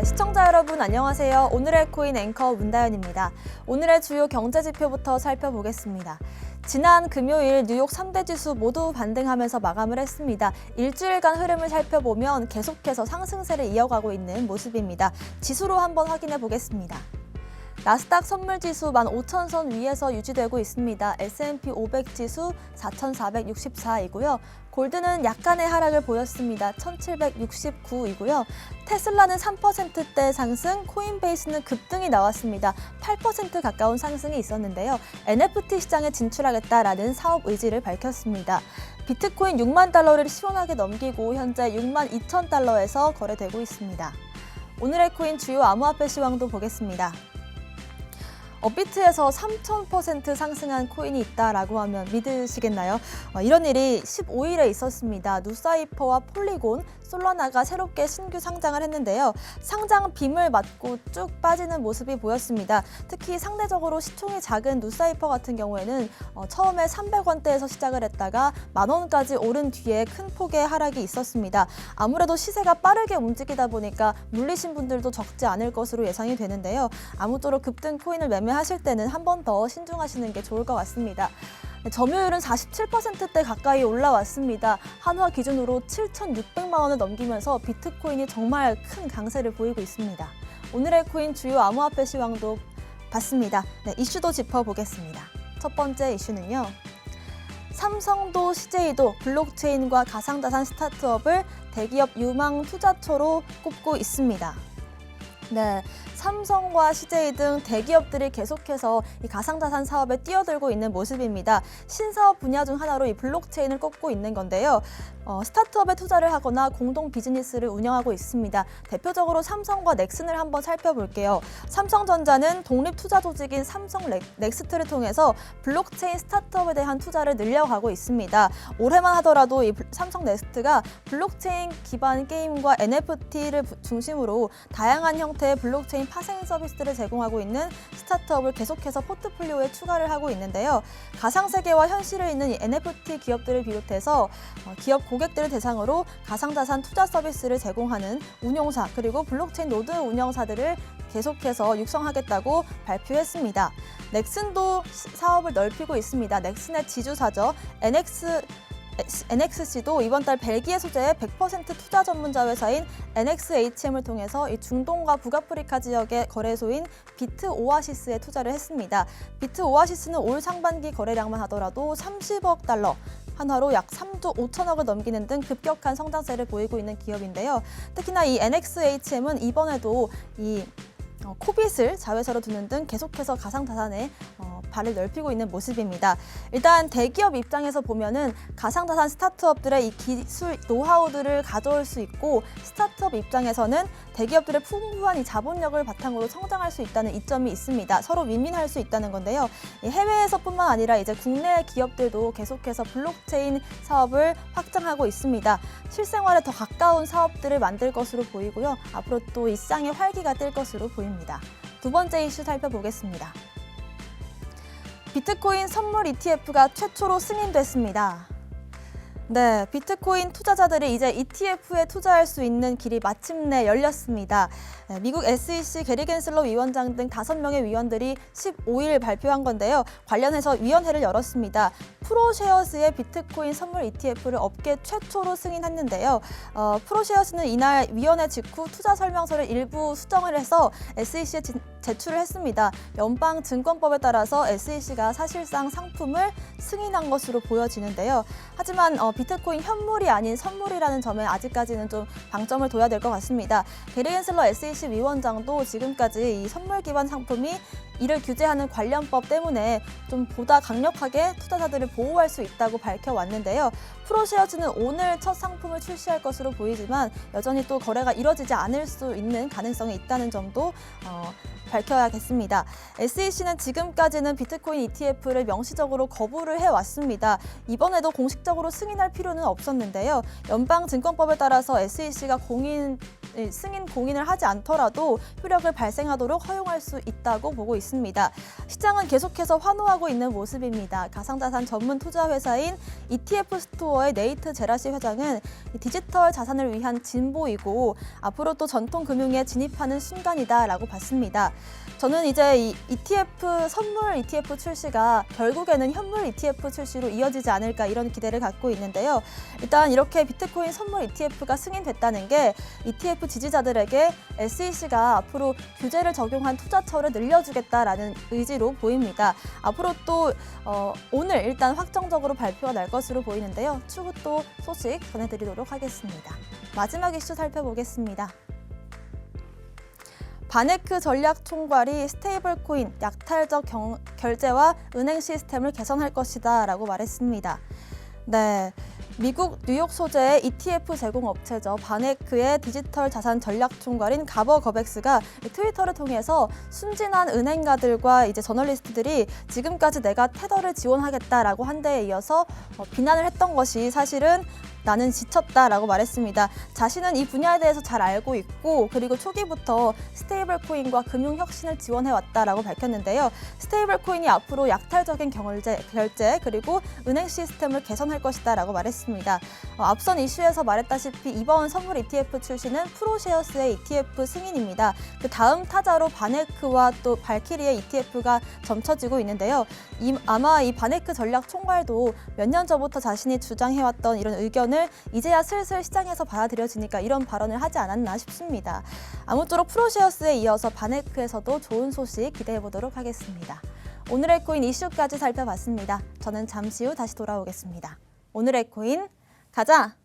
네, 시청자 여러분 안녕하세요. 오늘의 코인 앵커 문다연입니다. 오늘의 주요 경제 지표부터 살펴보겠습니다. 지난 금요일 뉴욕 3대 지수 모두 반등하면서 마감을 했습니다. 일주일간 흐름을 살펴보면 계속해서 상승세를 이어가고 있는 모습입니다. 지수로 한번 확인해 보겠습니다. 나스닥 선물지수 15,000선 위에서 유지되고 있습니다. S&P 500 지수 4,464이고요. 골드는 약간의 하락을 보였습니다. 1,769이고요. 테슬라는 3%대 상승, 코인베이스는 급등이 나왔습니다. 8% 가까운 상승이 있었는데요. NFT 시장에 진출하겠다라는 사업 의지를 밝혔습니다. 비트코인 6만 달러를 시원하게 넘기고 현재 6만 2천 달러에서 거래되고 있습니다. 오늘의 코인 주요 암호화폐 시황도 보겠습니다. 업비트에서 3,000% 상승한 코인이 있다라고 하면 믿으시겠나요? 이런 일이 15일에 있었습니다. 누사이퍼와 폴리곤, 솔라나가 새롭게 신규 상장을 했는데요. 상장 빔을 맞고 쭉 빠지는 모습이 보였습니다. 특히 상대적으로 시총이 작은 누사이퍼 같은 경우에는 처음에 300원대에서 시작을 했다가 10,000원까지 오른 뒤에 큰 폭의 하락이 있었습니다. 아무래도 시세가 빠르게 움직이다 보니까 물리신 분들도 적지 않을 것으로 예상이 되는데요. 아무쪼록 급등 코인을 매매하실 때는 한 번 더 신중하시는 게 좋을 것 같습니다. 점유율은 47%대 가까이 올라왔습니다. 한화 기준으로 7,600만 원을 넘기면서 비트코인이 정말 큰 강세를 보이고 있습니다. 오늘의 코인 주요 암호화폐 시황도 봤습니다. 네, 이슈도 짚어보겠습니다. 첫 번째 이슈는요. 삼성도 CJ도 블록체인과 가상자산 스타트업을 대기업 유망 투자처로 꼽고 있습니다. 네, 삼성과 CJ 등 대기업들이 계속해서 이 가상자산 사업에 뛰어들고 있는 모습입니다. 신사업 분야 중 하나로 이 블록체인을 꼽고 있는 건데요. 스타트업에 투자를 하거나 공동 비즈니스를 운영하고 있습니다. 대표적으로 삼성과 넥슨을 한번 살펴볼게요. 삼성전자는 독립 투자 조직인 삼성 넥스트를 통해서 블록체인 스타트업에 대한 투자를 늘려가고 있습니다. 올해만 하더라도 이 삼성 넥스트가 블록체인 기반 게임과 NFT를 중심으로 다양한 형태의 블록체인 파생 서비스를 제공하고 있는 스타트업을 계속해서 포트폴리오에 추가를 하고 있는데요. 가상세계와 현실을 잇는 이 NFT 기업들을 비롯해서 기업 고객들을 대상으로 가상자산 투자 서비스를 제공하는 운용사 그리고 블록체인 노드 운영사들을 계속해서 육성하겠다고 발표했습니다. 넥슨도 사업을 넓히고 있습니다. 넥슨의 지주사죠. NXC도 이번 달 벨기에 소재의 100% 투자 전문자 회사인 NXHM을 통해서 이 중동과 북아프리카 지역의 거래소인 비트 오아시스에 투자를 했습니다. 비트 오아시스는 올 상반기 거래량만 하더라도 30억 달러, 한화로 약 3조 5천억을 넘기는 등 급격한 성장세를 보이고 있는 기업인데요. 특히나 이 NXHM은 이번에도 이 코빗을 자회사로 두는 등 계속해서 가상자산에 발을 넓히고 있는 모습입니다. 일단 대기업 입장에서 보면은 가상자산 스타트업들의 이 기술 노하우들을 가져올 수 있고 스타트업 입장에서는 대기업들의 풍부한 이 자본력을 바탕으로 성장할 수 있다는 이점이 있습니다. 서로 윈윈할 수 있다는 건데요. 해외에서뿐만 아니라 이제 국내 기업들도 계속해서 블록체인 사업을 확장하고 있습니다. 실생활에 더 가까운 사업들을 만들 것으로 보이고요. 앞으로 또 이 시장에 활기가 뜰 것으로 보입니다. 두 번째 이슈 살펴보겠습니다. 비트코인 선물 ETF가 최초로 승인됐습니다. 네, 비트코인 투자자들이 이제 ETF에 투자할 수 있는 길이 마침내 열렸습니다. 네, 미국 SEC 게리 겐슬러 위원장 등 5명의 위원들이 15일 발표한 건데요. 관련해서 위원회를 열었습니다. 프로쉐어스의 비트코인 선물 ETF를 업계 최초로 승인했는데요. 프로쉐어스는 이날 위원회 직후 투자 설명서를 일부 수정을 해서 SEC에 제출을 했습니다. 연방증권법에 따라서 SEC가 사실상 상품을 승인한 것으로 보여지는데요. 하지만 비트코인 현물이 아닌 선물이라는 점에 아직까지는 좀 방점을 둬야 될 것 같습니다. 게리 겐슬러 SEC 위원장도 지금까지 이 선물 기반 상품이 이를 규제하는 관련법 때문에 좀 보다 강력하게 투자자들을 보호할 수 있다고 밝혀왔는데요. 프로쉐어즈는 오늘 첫 상품을 출시할 것으로 보이지만 여전히 또 거래가 이뤄지지 않을 수 있는 가능성이 있다는 점도 밝혀야겠습니다. SEC는 지금까지는 비트코인 ETF를 명시적으로 거부를 해왔습니다. 이번에도 공식적으로 승인할 필요는 없었는데요. 연방증권법에 따라서 SEC가 공인 승인 공인을 하지 않더라도 효력을 발생하도록 허용할 수 있다고 보고 있습니다. 시장은 계속해서 환호하고 있는 모습입니다. 가상자산 전문 투자 회사인 ETF 스토어의 네이트 제라시 회장은 디지털 자산을 위한 진보이고 앞으로 또 전통 금융에 진입하는 순간이다라고 봤습니다. 저는 이제 이 ETF 선물 ETF 출시가 결국에는 현물 ETF 출시로 이어지지 않을까 이런 기대를 갖고 있는데요. 일단 이렇게 비트코인 선물 ETF가 승인됐다는 게 ETF 지지자들에게 SEC가 앞으로 규제를 적용한 투자처를 늘려주겠다라는 의지로 보입니다. 앞으로 또 오늘 일단 확정적으로 발표가 날 것으로 보이는데요. 추후 또 소식 전해드리도록 하겠습니다. 마지막 이슈 살펴보겠습니다. 바네크 전략총괄이 스테이블코인 약탈적 결제와 은행 시스템을 개선할 것이다 라고 말했습니다. 네, 미국 뉴욕 소재의 ETF 제공업체죠. 바네크의 디지털 자산 전략총괄인 가버 거백스가 트위터를 통해서 순진한 은행가들과 이제 저널리스트들이 지금까지 내가 테더를 지원하겠다라고 한 데에 이어서 비난을 했던 것이 사실은 나는 지쳤다라고 말했습니다. 자신은 이 분야에 대해서 잘 알고 있고 그리고 초기부터 스테이블 코인과 금융 혁신을 지원해왔다라고 밝혔는데요. 스테이블 코인이 앞으로 약탈적인 결제 그리고 은행 시스템을 개선할 것이다라고 말했습니다. 앞선 이슈에서 말했다시피 이번 선물 ETF 출시는 프로쉐어스의 ETF 승인입니다. 그 다음 타자로 바네크와 또 발키리의 ETF가 점쳐지고 있는데요. 아마 이 바네크 전략 총괄도 몇 년 전부터 자신이 주장해왔던 이런 의견을 이제야 슬슬 시장에서 받아들여지니까 이런 발언을 하지 않았나 싶습니다. 아무쪼록 프로쉐어스에 이어서 바네크에서도 좋은 소식 기대해 보도록 하겠습니다. 오늘의 코인 이슈까지 살펴봤습니다. 저는 잠시 후 다시 돌아오겠습니다. 오늘의 코인 가자!